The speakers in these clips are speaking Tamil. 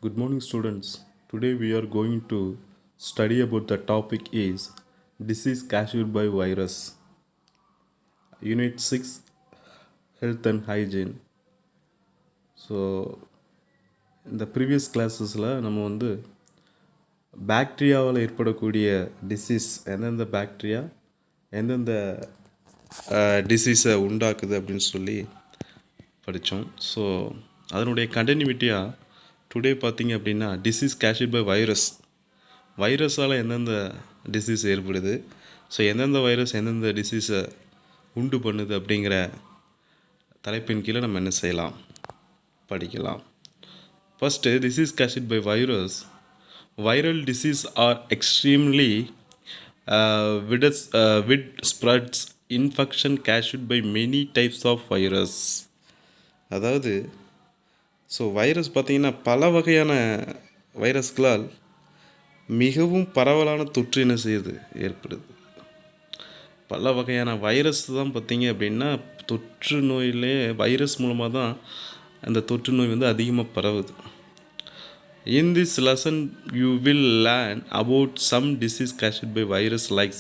Good morning, students. Today we are going to study about the topic is disease caused by virus. Unit 6, Health and Hygiene. So இந்த ப்ரீவியஸ் கிளாஸஸில் நம்ம வந்து பாக்டீரியாவால் ஏற்படக்கூடிய டிசீஸ் எந்தெந்த பாக்டீரியா எந்தெந்த டிசீஸை உண்டாக்குது அப்படின்னு சொல்லி படித்தோம். ஸோ அதனுடைய கண்டினியூட்டியாக டுடே பார்த்திங்க அப்படின்னா டிசீஸ் கேஷ்ட் பை வைரஸால் எந்தெந்த டிசீஸ் ஏற்படுது, ஸோ எந்தெந்த வைரஸ் எந்தெந்த டிசீஸை உண்டு பண்ணுது அப்படிங்கிற தலைப்பின் கீழே நம்ம என்ன செய்யலாம், படிக்கலாம். First, disease caused by virus. Viral disease are extremely widespread infection caused by many types of virus. அதாவது ஸோ வைரஸ் பார்த்திங்கன்னா பல வகையான வைரஸ்களால் மிகவும் பரவலான தொற்று என்ன செய்யுது, ஏற்படுது. பல வகையான வைரஸ் தான் பார்த்திங்க அப்படின்னா தொற்று நோயிலே வைரஸ் மூலமாக தான் அந்த தொற்று நோய் வந்து அதிகமாக பரவுது. In this lesson, you will learn about some disease caused by virus like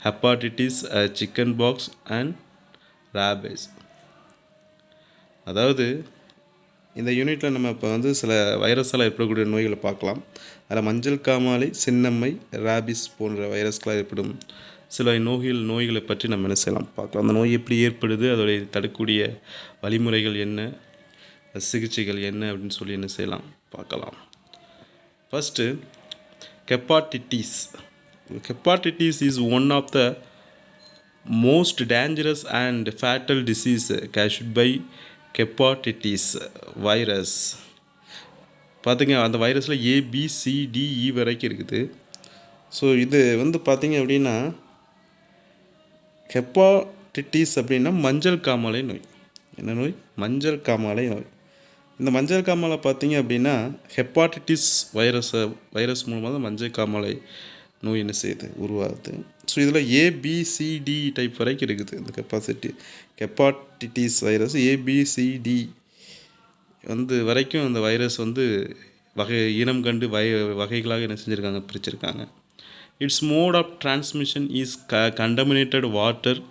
hepatitis, chickenpox and rabies. அதாவது இந்த யூனிட்டில் நம்ம இப்போ வந்து சில வைரஸால் ஏற்படக்கூடிய நோய்களை பார்க்கலாம். அதில் மஞ்சள் காமாலை, சின்னம்மை, ராபிஸ் போன்ற வைரஸ்களால் ஏற்படும் சில நோய்களை பற்றி நம்ம என்ன செய்யலாம் பார்க்கலாம். அந்த நோய் எப்படி ஏற்படுது, அதோடைய தடுக்கக்கூடிய வழிமுறைகள் என்ன, சிகிச்சைகள் என்ன அப்படின்னு சொல்லி என்ன செய்யலாம் பார்க்கலாம். First, hepatitis. Hepatitis is one of the most dangerous and fatal disease caused by hepatitis virus. பார்த்திங்க அந்த வைரஸில் ABCDE வரைக்கும் இருக்குது. ஸோ இது வந்து பார்த்திங்க அப்படின்னா ஹெப்பாட்டிட்டிஸ் அப்படின்னா மஞ்சள் காமாலை நோய். என்ன நோய்? மஞ்சள் காமாலை நோய். இந்த மஞ்சள் காமாலை பார்த்திங்க அப்படின்னா ஹெப்பாட்டிட்டிஸ் வைரஸ் மூலமாக தான் மஞ்சள் காமாலை நோய் என்ன செய்யுது, உருவாகுது. ஸோ இதில் ABCD டைப் வரைக்கும் இருக்குது. இந்த ஹெப்பாட்டிட்டிஸ் வைரஸ் ABCD வந்து வரைக்கும் அந்த வைரஸ் வந்து இனம் கண்டு வகைகளாக என்ன செஞ்சுருக்காங்க, பிரிச்சிருக்காங்க. Its mode of transmission is contaminated water,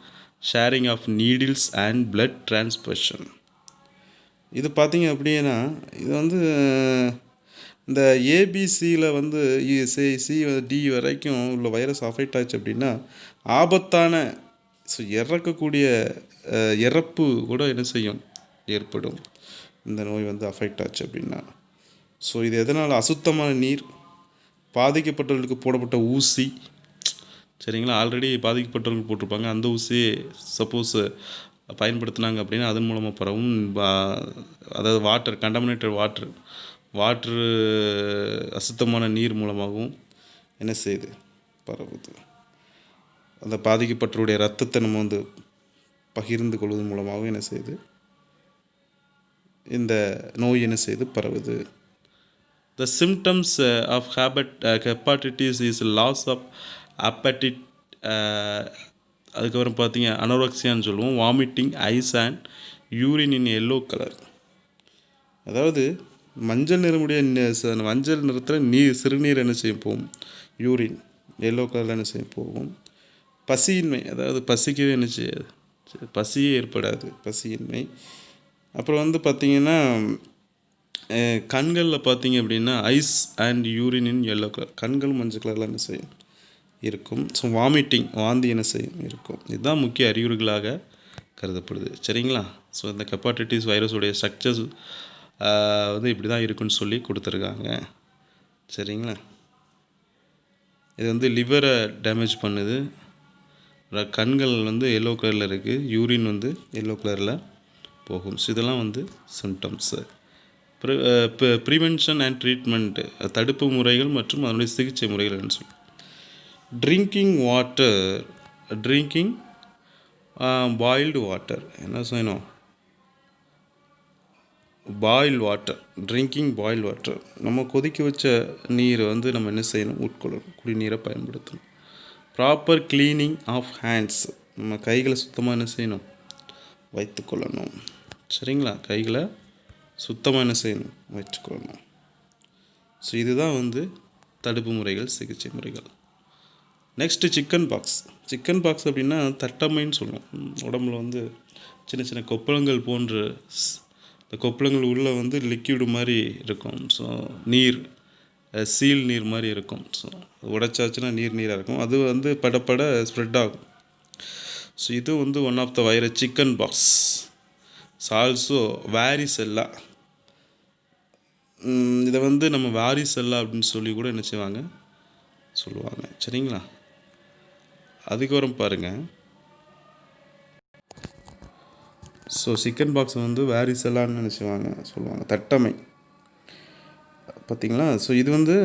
sharing of needles and blood transfusion. இது பார்த்திங்க அப்படின்னா இது வந்து இந்த ABCயில் வந்து C வரைக்கும் உள்ள வைரஸ் அஃபெக்ட் ஆச்சு அப்படின்னா ஆபத்தான இறக்கக்கூடிய இறப்பு கூட என்ன செய்யும், ஏற்படும். இந்த நோய் வந்து அஃபெக்ட் ஆச்சு அப்படின்னா. ஸோ இது எதனால்? அசுத்தமான நீர், பாதிக்கப்பட்டவர்களுக்கு போடப்பட்ட ஊசி, சரிங்களா, ஆல்ரெடி பாதிக்கப்பட்டவர்களுக்கு போட்டிருப்பாங்க, அந்த ஊசி சப்போஸ் பயன்படுத்தினாங்க அப்படின்னா அதன் மூலமாக பரவும். அதாவது வாட்டர், கண்டமினேட்டட் வாட்ரு அசுத்தமான நீர் மூலமாகவும் என்ன செய்யுது, பரவுது. அந்த பாதிக்கப்பட்டவருடைய ரத்தத்தை நம்ம வந்து பகிர்ந்து கொள்வதன் மூலமாகவும் என்ன செய்யுது, இந்த நோய் என்ன செய்யுது, பரவுது. The symptoms of hepatitis is loss of appetite, அதுக்கப்புறம் பார்த்தீங்க அனோரெக்சியான்னு சொல்லுவோம், vomiting, eyes and urine in yellow colour. அதாவது மஞ்சள் நிறத்தில் சிறுநீர் என்ன செய்யும் போகும், யூரின் எல்லோ கலரில் என்ன செய்யும் போகும். பசியின்மை, அதாவது பசிக்கவே என்ன செய்யாது, பசியே ஏற்படாது, பசியின்மை. அப்புறம் வந்து பார்த்திங்கன்னா கண்களில் பார்த்திங்க அப்படின்னா eyes and urine in yellow colour, கண்கள் மஞ்சள் கலரில் என்ன செய்யும் இருக்கும். ஸோ வாமிட்டிங், வாந்தி என்ன செய்யும் இருக்கும். இதுதான் முக்கிய அறிகுறிகளாக கருதப்படுது, சரிங்களா. ஸோ இந்த ஹெப்பாட்டிட்டிஸ் வைரஸுடைய ஸ்ட்ரக்சர்ஸ் வந்து இப்படி தான் இருக்குன்னு சொல்லி கொடுத்துருக்காங்க, சரிங்களா. இது வந்து லிவரை டேமேஜ் பண்ணுது, கண்கள் வந்து எல்லோ கலரில் இருக்குது, யூரின் வந்து எல்லோ கலரில் போகும். ஸோ இதெல்லாம் வந்து சிம்டம்ஸு. ப்ரிவென்ஷன் அண்ட் ட்ரீட்மெண்ட்டு, தடுப்பு முறைகள் மற்றும் அதனுடைய சிகிச்சை முறைகள்னு சொல்லி. ட்ரிங்கிங் பாயில்டு வாட்டர், என்ன செய்யணும், boil water, drinking boil water, நம்ம கொதிக்க வச்ச நீரை வந்து நம்ம என்ன செய்யணும், உட்கொள்ளணும், குடிநீரை பயன்படுத்தணும். ப்ராப்பர் க்ளீனிங் ஆஃப் ஹேண்ட்ஸ், நம்ம கைகளை சுத்தமாக என்ன செய்யணும், வைத்துக்கொள்ளணும், சரிங்களா. கைகளை சுத்தமாக என்ன செய்யணும், வச்சுக்கொள்ளணும். ஸோ இதுதான் வந்து தடுப்பு முறைகள், சிகிச்சை முறைகள். நெக்ஸ்ட்டு சிக்கன் பாக்ஸ் அப்படின்னா தட்டம்மைன்னு சொல்லுவோம். உடம்புல வந்து சின்ன சின்ன கொப்பளங்கள் போன்ற இந்த கொப்பளங்கள் உள்ளே வந்து லிக்யூடு மாதிரி இருக்கும். ஸோ நீர், சீல் நீர் மாதிரி இருக்கும். ஸோ உடைச்சாச்சுன்னா நீராக இருக்கும். அது வந்து படப்பட ஸ்ப்ரெட் ஆகும். ஸோ இது வந்து one of the virus chicken pox. Also varicella, இதை வந்து நம்ம வாரிசெல்லா அப்படின்னு சொல்லி கூட என்ன செய்வாங்க, சொல்லுவாங்க. சரிங்களா? அதுக்கப்புறம் பாருங்கள். ஸோ சிக்கன் பாக்ஸ் வந்து வாரிசெல்லான்னு நினச்சிவாங்க, சொல்லுவாங்க. தட்டமை பார்த்திங்களா? ஸோ இது வந்து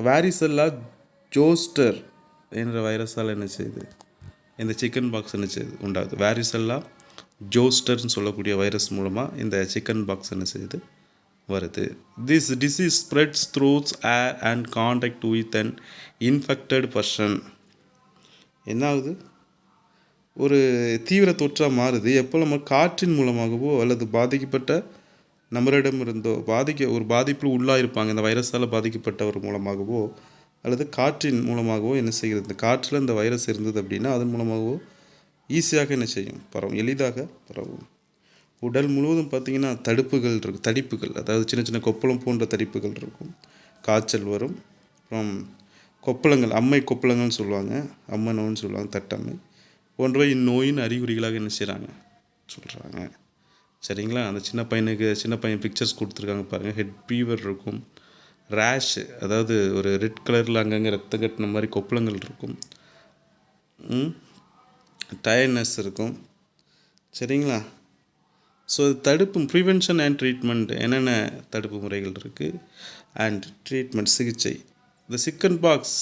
வாரிசெல்லா ஜோஸ்டர் என்ற வைரஸால் என்ன செய்யுது, இந்த சிக்கன் பாக்ஸ் என்ன செய்யுது, உண்டாகுது. வாரிசெல்லா ஜோஸ்டர்னு சொல்லக்கூடிய வைரஸ் மூலமாக இந்த சிக்கன் பாக்ஸ் என்ன செய்யுது, வருது. This disease spreads through air and contact with an infected person. என்ன ஆகுது, ஒரு தீவிர தொற்றாக மாறுது எப்போ நம்ம காற்றின் மூலமாகவோ அல்லது பாதிக்கப்பட்ட நபரிடமிருந்தோ ஒரு பாதிப்பில் உள்ளாயிருப்பாங்க இந்த வைரஸால் பாதிக்கப்பட்டவர் மூலமாகவோ அல்லது காற்றின் மூலமாகவோ என்ன செய்கிறது, இந்த காற்றில் இந்த வைரஸ் இருந்தது அப்படின்னா அதன் மூலமாகவோ ஈஸியாக என்ன செய்யும், பரவும், எளிதாக பரவும். உடல் முழுவதும் பார்த்திங்கன்னா தடிப்புகள், அதாவது சின்ன சின்ன கொப்பளம் போன்ற தடிப்புகள் இருக்கும். காய்ச்சல் வரும். அப்புறம் கொப்பளங்கள், அம்மை கொப்பளங்கள்னு சொல்லுவாங்க, அம்மனோன்னு சொல்லுவாங்க, தட்டம்மை போன்றவை இந்நோயின் அறிகுறிகளாக என்ன செய்கிறாங்க, சொல்கிறாங்க. சரிங்களா? அந்த சின்ன பையன் பிக்சர்ஸ் கொடுத்துருக்காங்க பாருங்கள். ஹெட் ஃபீவர் இருக்கும், ரேஷ், அதாவது ஒரு ரெட் கலரில் அங்கங்கே ரத்தம் கட்டின மாதிரி கொப்பளங்கள் இருக்கும், டயர்ட்னஸ் இருக்கும். சரிங்களா? ஸோ ப்ரிவென்ஷன் அண்ட் ட்ரீட்மெண்ட், என்னென்ன தடுப்பு முறைகள் இருக்குது அண்ட் ட்ரீட்மெண்ட், சிகிச்சை. இந்த சிக்கன் பாக்ஸ்,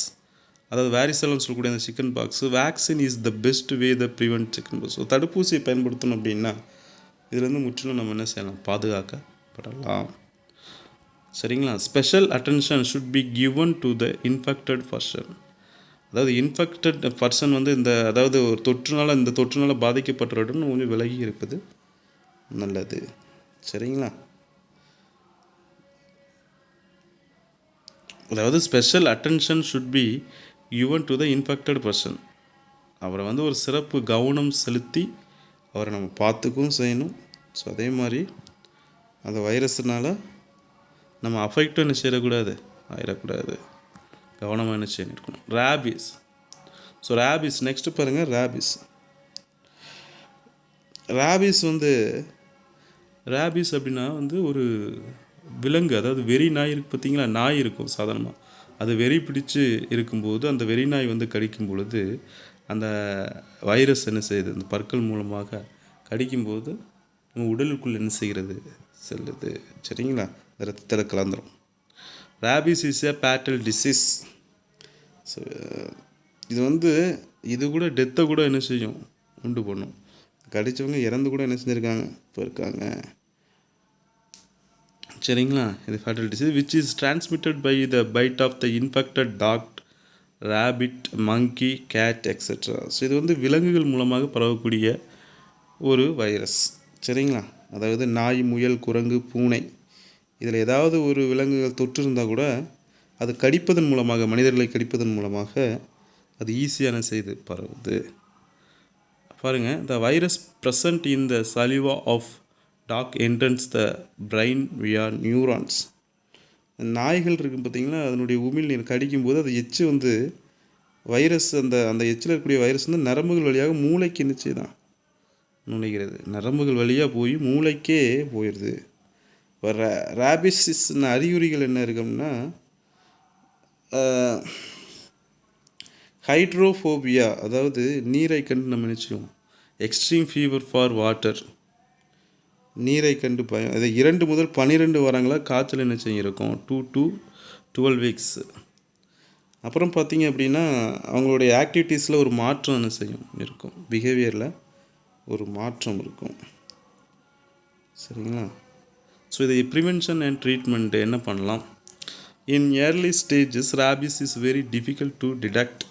அதாவது வாரிசெல்லான்னு சொல்லக்கூடிய அந்த chicken box, vaccine is the best way the prevent chicken box. So தடுப்பூசியை பயன்படுத்தணும் அப்படின்னா இதுலேருந்து முற்றிலும் நம்ம என்ன செய்யலாம், பாதுகாக்கப்படலாம். சரிங்களா? Special attention should be given to the infected person. அதாவது இன்ஃபெக்டட் பர்சன் வந்து அதாவது ஒரு தொற்றுனால பாதிக்கப்பட்டவருடன் கொஞ்சம் விலகி இருப்பது நல்லது. சரிங்களா? அதாவது special attention should be given to the infected person. அவரை வந்து ஒரு சிறப்பு கவனம் செலுத்தி அவரை நம்ம பார்த்துக்கவும் செய்யணும். ஸோ அதே மாதிரி அந்த வைரஸ்னால் நம்ம அஃபெக்டும் என்ன செய்யக்கூடாது, ஆயிடக்கூடாது, கவனமாக என்ன செய்யணும் இருக்கணும். ரேபிஸ். ஸோ நெக்ஸ்ட்டு பாருங்கள். ரேபிஸ் அப்படின்னா வந்து ஒரு விலங்கு, அதாவது வெறி நாய் இருக்குது பார்த்திங்களா, நாய் இருக்கும் சாதாரணமாக, அது வெறி பிடிச்சு இருக்கும்போது அந்த வெறி நாய் வந்து கடிக்கும் பொழுது அந்த வைரஸ் என்ன செய்யுது, அந்த பற்கள் மூலமாக கடிக்கும்போது நம்ம உடலுக்குள் என்ன செய்கிறது, செல்லுது. சரிங்களா? ரத்தத்தில் கலந்துரும். Rabies is a fatal disease. So இது கூட டெத்தை கூட என்ன செய்யும், உண்டு பண்ணும். கடித்தவங்க இறந்து கூட என்ன செஞ்சுருக்காங்க, இப்போ இருக்காங்க. சரிங்களா? இது fatal disease which is transmitted by the bite of the infected dog, rabbit, monkey, cat etcetera. So இது வந்து விலங்குகள் மூலமாக பரவக்கூடிய ஒரு வைரஸ். சரிங்களா? அதாவது நாய், முயல், குரங்கு, பூனை, இதில் ஏதாவது ஒரு விலங்குகள் தொற்று இருந்தால் கூட அது கடிப்பதன் மூலமாக, மனிதர்களை கடிப்பதன் மூலமாக அது ஈஸியான செய்து பரவுது. பாருங்கள். The virus present in the saliva of dog entrance the brain via neurons. நாய்கள் இருக்குது பார்த்திங்களா, அதனுடைய உமிழ்நீர் கடிக்கும்போது அது எச்சு வந்து வைரஸ், அந்த எச்சில் இருக்கக்கூடிய வைரஸ் வந்து நரம்புகள் வழியாக மூளைக்கு நிச்சயம் தான் நுழைகிறது. நரம்புகள் வழியாக போய் மூளைக்கே போயிடுது. இப்போ ரேபிஸ் அறிகுறிகள் என்ன இருக்குன்னா, ஹைட்ரோஃபோபியா, அதாவது நீரை கண்டு நம்ம நினச்சிக்கும். எக்ஸ்ட்ரீம் ஃபீவர் ஃபார் வாட்டர், நீரை கண்டு பயம். அது 2 முதல் 12 வாரங்களாக காய்ச்சல் என்ன செய்யும் இருக்கும், 2 to 12 வீக்ஸ். அப்புறம் பார்த்திங்க அப்படின்னா அவங்களுடைய ஆக்டிவிட்டீஸில் ஒரு மாற்றம் என்ன செய்யும் இருக்கும், பிஹேவியரில் ஒரு மாற்றம் இருக்கும். சரிங்களா? ஸோ இதை ப்ரிவென்ஷன் அண்ட் ட்ரீட்மெண்ட் என்ன பண்ணலாம். In early stages rabies is very difficult to detect.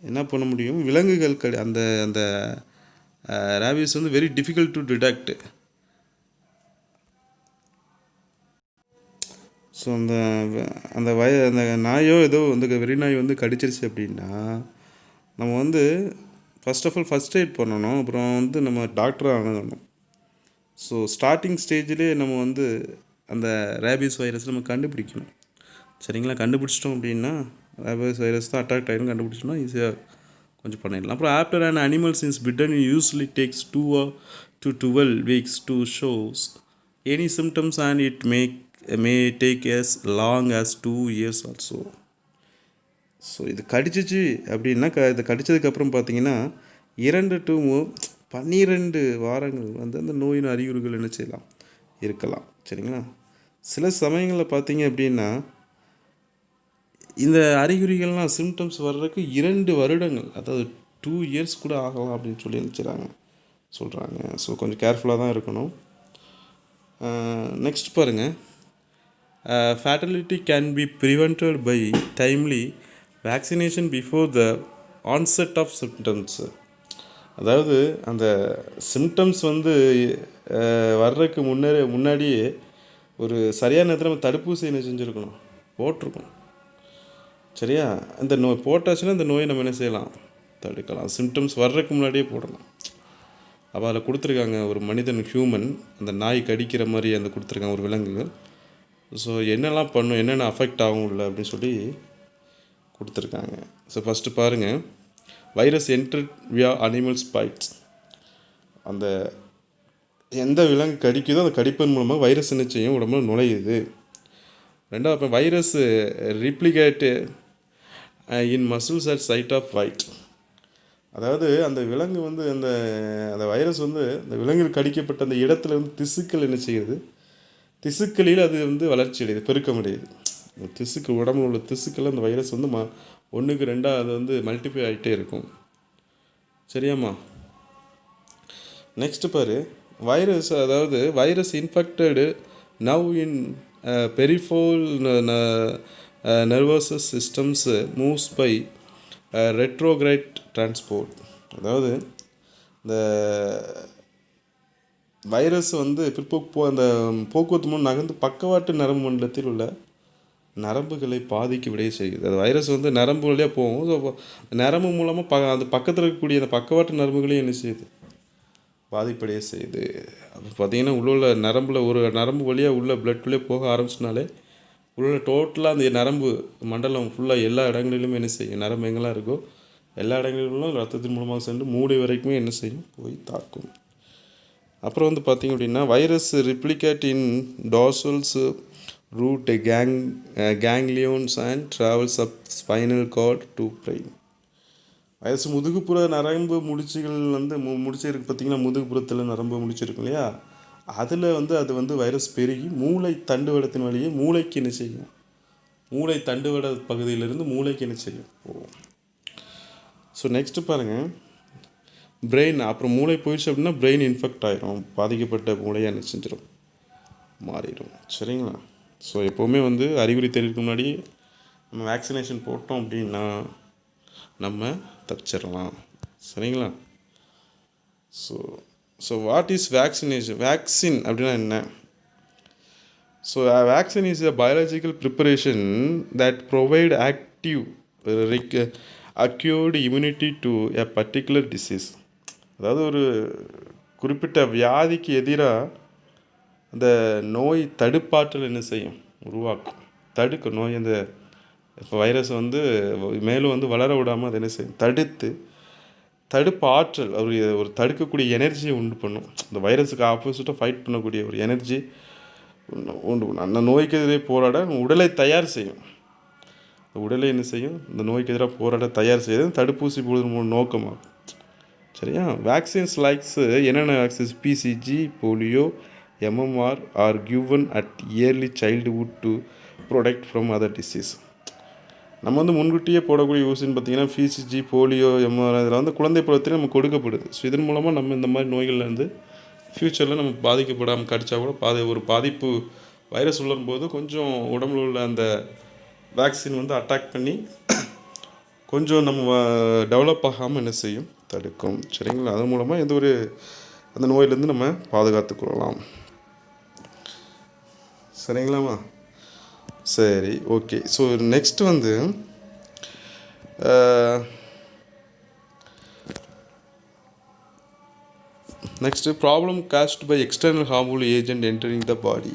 என்ன பண்ண முடியும், விலங்குகள் அந்த அந்த ரேபிஸ் வந்து very difficult to detect. So அந்த அந்த நாயோ ஏதோ வந்து வெறி நாய் வந்து கடிச்சிருச்சு அப்படின்னா நம்ம வந்து first of all first aid பண்ணணும். அப்புறம் வந்து நம்ம டாக்டரை அணுகணும். ஸோ ஸ்டார்டிங் ஸ்டேஜ்லேயே நம்ம வந்து அந்த ரேபீஸ் வைரஸ் நம்ம கண்டுபிடிக்கணும். சரிங்களா? கண்டுபிடிச்சிட்டோம் அப்படின்னா ரேபீஸ் வைரஸ் தான் அட்டாக் ஆகிடும் கண்டுபிடிச்சோம்னா ஈஸியாக கொஞ்சம் பண்ணிடலாம். அப்புறம் after an animal since bitten usually takes 2 to 12 weeks to shows any symptoms and it may take as long as 2 years also. So இது கடிச்சிச்சு அப்படின்னா இது கடித்ததுக்கப்புறம் பார்த்தீங்கன்னா 2 to 12 வாரங்கள் வந்து அந்த நோயின் அறிகுறிகள் என்ன செய்யலாம் இருக்கலாம். சரிங்களா? சில சமயங்களில் பார்த்தீங்க அப்படின்னா இந்த அறிகுறிகள்லாம் சிம்டம்ஸ் வர்றதுக்கு 2 வருடங்கள், அதாவது 2 years கூட ஆகலாம் அப்படின்னு சொல்லி நினச்சிறாங்க சொல்கிறாங்க. ஸோ கொஞ்சம் கேர்ஃபுல்லாக தான் இருக்கணும். நெக்ஸ்ட் பாருங்கள், fatality can be prevented by timely vaccination before the onset of symptoms. அதாவது அந்த சிம்டம்ஸ் வந்து வர்றதுக்கு முன்னாடியே ஒரு சரியான நேரத்தில் நம்ம தடுப்பூசி என்ன செஞ்சுருக்கணும், போட்டிருக்கணும். சரியா? இந்த நோய் போட்டாச்சுன்னா இந்த நோயை நம்ம என்ன செய்யலாம், தடுக்கலாம். சிம்டம்ஸ் வர்றதுக்கு முன்னாடியே போடணும். அப்போ அதில் கொடுத்துருக்காங்க ஒரு மனிதன் ஹியூமன் அந்த நாய் கடிக்கிற மாதிரி அந்த கொடுத்துருக்காங்க ஒரு விலங்குகள். ஸோ என்னெல்லாம் பண்ணும், என்னென்ன அஃபெக்ட் ஆகும் இல்லை அப்படின்னு சொல்லி கொடுத்துருக்காங்க. ஸோ ஃபஸ்ட்டு பாருங்கள், வைரஸ் என்டர் வியா அனிமல்ஸ் பைட்ஸ். அந்த எந்த விலங்கு கடிக்குதோ அந்த கடிப்பதன் மூலமாக வைரஸ் என்ன செய்யும், உடம்புல நுழையுது. ரெண்டாவது இப்போ virus replicate in muscles at site of bite. அதாவது அந்த விலங்கு வந்து அந்த வைரஸ் வந்து அந்த விலங்குகள் கடிக்கப்பட்ட அந்த இடத்துல வந்து திசுக்கள் என்ன செய்யுது, திசுக்களில் அது வந்து வளர்ச்சி அடையுது, பெருக்கமடையுது. திசுக்கள் உடம்புல உள்ள திசுக்கள் அந்த வைரஸ் வந்து 1க்கு 2 அது வந்து மல்டிப்ளை ஆகிட்டே இருக்கும். சரியாம்மா? நெக்ஸ்ட் பாரு, வைரஸ் அதாவது virus infected now in peripheral nervous systems moves by retrograde transport. அதாவது இந்த வைரஸ் வந்து அந்த போக்குவரத்து மூலம் நகர்ந்து பக்கவாட்டு நரம்பு மண்டலத்தில் உள்ள நரம்புகளை பாதிக்க விடைய செய்யுது. அது வைரஸ் வந்து நரம்பு வழியாக போகும். ஸோ நரம்பு மூலமாக அது பக்கத்தில் இருக்கக்கூடிய அந்த பக்கவாட்டு நரம்புகளையும் என்ன செய்யுது, பாதிப்படைய செய்யுது. அப்போ பார்த்திங்கன்னா உள்ள நரம்பில் ஒரு நரம்பு வழியாக உள்ள பிளட்குள்ளே போக ஆரம்பிச்சினாலே உள்ள டோட்டலாக அந்த நரம்பு மண்டலம் ஃபுல்லாக எல்லா இடங்களிலுமே என்ன செய்யும், நரம்பு எங்கெல்லாம் இருக்கோ எல்லா இடங்களிலும் ரத்தத்தின் மூலமாக சென்று மூளை வரைக்குமே என்ன செய்யும், போய் தாக்கும். அப்புறம் வந்து பார்த்திங்க அப்படின்னா virus replicate in dorsals root ganglions and travels up spinal cord to brain. Virus முதுகுப்புற நரம்பு முடிச்சுகள் வந்து முடிச்சு இருக்குது பார்த்திங்கன்னா, முதுகுப்புறத்தில் நரம்பு முடிச்சிருக்கும் இல்லையா, அதில் வந்து அது வந்து வைரஸ் பெருகி மூளை தண்டுவடத்தின் வழியே மூளைக்கு என்ன செய்யும், மூளை தண்டுவட பகுதியிலிருந்து மூளைக்கு என்ன செய்யும் போகும். ஸோ நெக்ஸ்ட்டு பாருங்கள், பிரெயின். அப்புறம் மூளை போயிடுச்சு அப்படின்னா பிரெயின் இன்ஃபெக்ட் ஆகிரும், பாதிக்கப்பட்ட மூளையை என்ன செஞ்சிடும், மாறிடும். சரிங்களா? ஸோ எப்போவுமே வந்து அறிகுறி தெரியறதுக்கு முன்னாடி நம்ம வேக்சினேஷன் போட்டோம் அப்படின்னா நம்ம தப்பிச்சிடலாம். சரிங்களா? So what is vaccination? Vaccine அப்படின்னா என்ன? So vaccine is a biological preparation that provide active acquired immunity to a particular disease. அதாவது ஒரு குறிப்பிட்ட வியாதிக்கு எதிராக அந்த நோய் தடுப்பாற்றல் என்ன செய்யும், உருவாக்கும், தடுக்கும். நோய் அந்த இப்போ வைரஸ் வந்து மேலும் வந்து வளர விடாமல் அதை என்ன செய்யும், தடுப்பு ஆற்றல், ஒரு தடுக்கக்கூடிய எனர்ஜியை உண்டு பண்ணும். இந்த வைரஸுக்கு ஆப்போசிட்டாக ஃபைட் பண்ணக்கூடிய ஒரு எனர்ஜி உண்டு பண்ணும். அந்த நோய்க்கு எதிரே போராட உடலை தயார் செய்யும். உடலை என்ன செய்யும், இந்த நோய்க்கு எதிராக போராட தயார் செய்யுது தடுப்பூசி போடுவதன் நோக்கமாகும். சரியா? வேக்சின்ஸ் லைக்ஸ் என்னென்ன vaccines, BCG, polio, MMR are given at early childhood to protect from other disease. நம்ம வந்து முன்கூட்டியே போடக்கூடிய ஊசின்னு பார்த்திங்கன்னா பிசிஜி, போலியோ, MMR இதெல்லாம் வந்து குழந்தை பருவத்தில் நம்ம கொடுக்கப்படுது. ஸோ இதன் மூலமாக நம்ம இந்த மாதிரி நோய்கள்லேருந்து ஃப்யூச்சரில் நம்ம பாதிக்கப்படாமல், கடிச்சா கூட ஒரு பாதிப்பு வைரஸ் உள்ளம்போது கொஞ்சம் உடம்புல உள்ள அந்த வேக்சின் வந்து அட்டாக் பண்ணி கொஞ்சம் நம்ம டெவலப் ஆகாமல் என்ன செய்யும், தடுக்கும். சரிங்களா? அதன் மூலமாக அந்த நோயிலேருந்து நம்ம பாதுகாத்து கொள்ளலாம். சரிங்களாம்மா? சரி, ஓகே. ஸோ நெக்ஸ்ட் வந்து next problem caused by external harmful agent entering the body.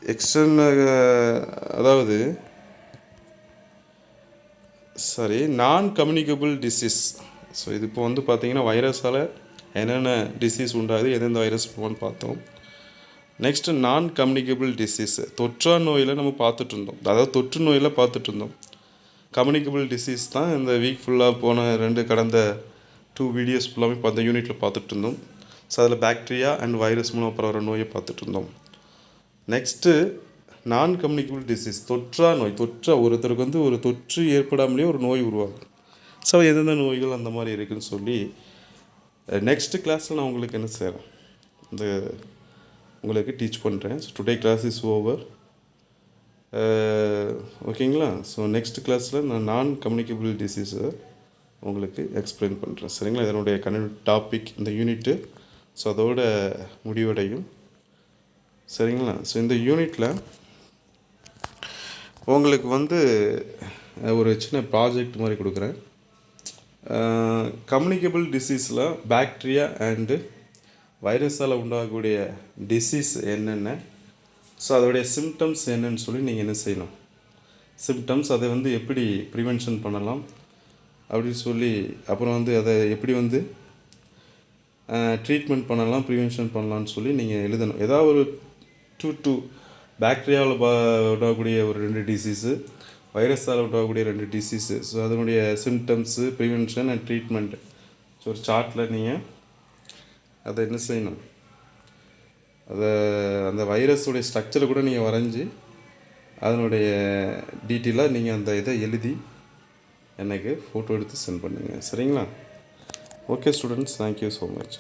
External அதாவது நான் கம்யூனிகபிள் டிசீஸ். ஸோ இது இப்போ வந்து பார்த்திங்கன்னா வைரஸால் என்னென்ன டிசீஸ் உண்டாகுது, எந்தெந்த வைரஸ் போன்னு பார்த்தோம். நெக்ஸ்ட்டு நான் கம்யூனிகபிள் டிசீஸ், தொற்றா நோயில் நம்ம பார்த்துட்டு இருந்தோம், அதாவது தொற்று நோயில் பார்த்துட்டு இருந்தோம். கம்யூனிகபிள் டிசீஸ் தான் இந்த வீக் ஃபுல்லாக போன கடந்த 2 வீடியோஸ் ஃபுல்லாமே அந்த யூனிட்டில் பார்த்துட்டு இருந்தோம். ஸோ அதில் பாக்டீரியா அண்ட் வைரஸ் மூலம் பரவுற நோயை பார்த்துட்டு இருந்தோம். நெக்ஸ்ட்டு நான் கம்யூனிகபிள் டிசீஸ், தொற்றா நோய். ஒருத்தருக்கு வந்து ஒரு தொற்று ஏற்படாமலே ஒரு நோய் உருவாகும். ஸோ எந்தெந்த நோய்கள் அந்த மாதிரி இருக்குதுன்னு சொல்லி நெக்ஸ்ட்டு கிளாஸில் நான் உங்களுக்கு என்ன செய்கிறேன், இந்த உங்களுக்கு டீச் பண்ணுறேன். So today class is over. ஓகேங்களா? ஸோ நெக்ஸ்ட் கிளாஸில் நான் கம்யூனிகபிள் டிசீஸை உங்களுக்கு எக்ஸ்பிளைன் பண்ணுறேன். சரிங்களா? இதனுடைய டாபிக் இந்த யூனிட்டு. ஸோ அதோட முடிவடையும். சரிங்களா? ஸோ இந்த யூனிட்டில் உங்களுக்கு வந்து ஒரு சின்ன ப்ராஜெக்ட் மாதிரி கொடுக்குறேன். கம்யூனிகபிள் டிசீஸில் பாக்டீரியா அண்டு வைரஸால் உண்டாகக்கூடிய டிசீஸ் என்னென்ன, ஸோ அதோடைய சிம்டம்ஸ் என்னன்னு சொல்லி நீங்கள் என்ன செய்யணும், சிம்டம்ஸ் அதை வந்து எப்படி ப்ரிவென்ஷன் பண்ணலாம் அப்படின்னு சொல்லி, அப்புறம் வந்து அதை எப்படி வந்து ட்ரீட்மெண்ட் பண்ணலாம், ப்ரிவென்ஷன் பண்ணலான்னு சொல்லி நீங்கள் எழுதணும். ஏதாவது ஒரு 2 பாக்டீரியாவில் உண்டாகக்கூடிய ஒரு 2 டிசீஸு, வைரஸால் உண்டாகக்கூடிய 2 டிசீஸு, ஸோ அதனுடைய symptoms, prevention and treatment. So ஒரு சார்ட்டில் நீங்கள் அதை என்ன செய்யணும், அந்த வைரஸுடைய ஸ்ட்ரக்சரை கூட நீங்கள் வரைஞ்சி அதனுடைய டீட்டெயிலாக நீங்கள் அந்த இதை எழுதி எனக்கு ஃபோட்டோ எடுத்து சென்ட் பண்ணுங்கள். சரிங்களா? Okay students, thank you so much.